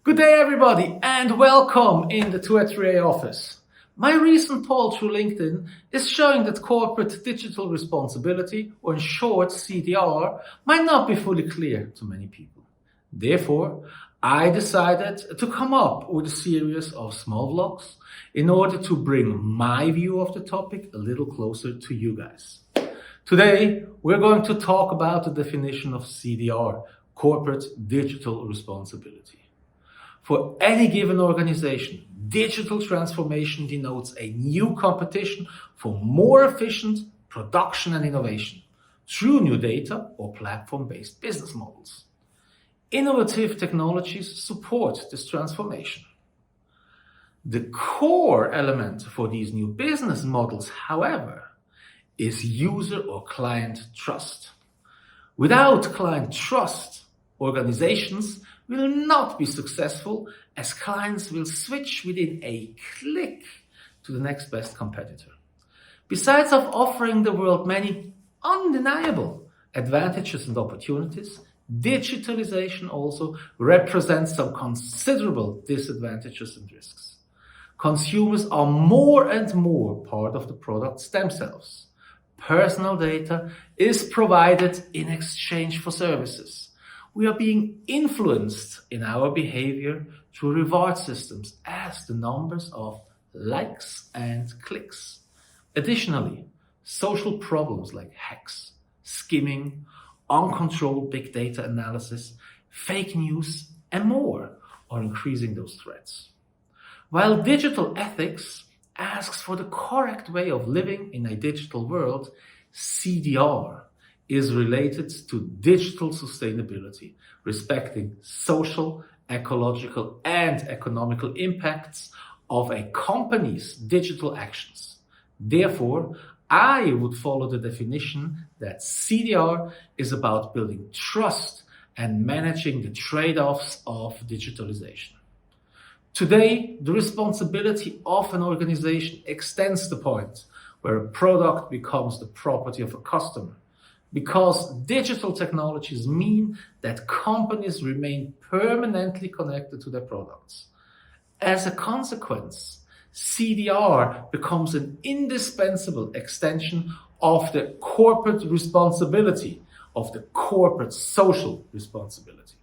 Good day, everybody, and welcome in the 2@3A office. My recent poll through LinkedIn is showing that corporate digital responsibility, or in short CDR, might not be fully clear to many people. Therefore, I decided to come up with a series of small vlogs in order to bring my view of the topic a little closer to you guys. Today, we're going to talk about the definition of CDR, corporate digital responsibility. For any given organization, digital transformation denotes a new competition for more efficient production and innovation through new data or platform-based business models. Innovative technologies support this transformation. The core element for these new business models, however, is user or client trust. Without client trust, organizations will not be successful, as clients will switch within a click to the next best competitor. Besides of offering the world many undeniable advantages and opportunities, digitalization also represents some considerable disadvantages and risks. Consumers are more and more part of the products themselves. Personal data is provided in exchange for services. We are being influenced in our behavior through reward systems as the numbers of likes and clicks. Additionally, social problems like hacks, skimming, uncontrolled big data analysis, fake news, and more are increasing those threats. While digital ethics asks for the correct way of living in a digital world, CDR is related to digital sustainability, respecting social, ecological, and economical impacts of a company's digital actions. Therefore, I would follow the definition that CDR is about building trust and managing the trade-offs of digitalization. Today, the responsibility of an organization extends to the point where a product becomes the property of a customer, because digital technologies mean that companies remain permanently connected to their products. As a consequence, CDR becomes an indispensable extension of the corporate responsibility, of the corporate social responsibility.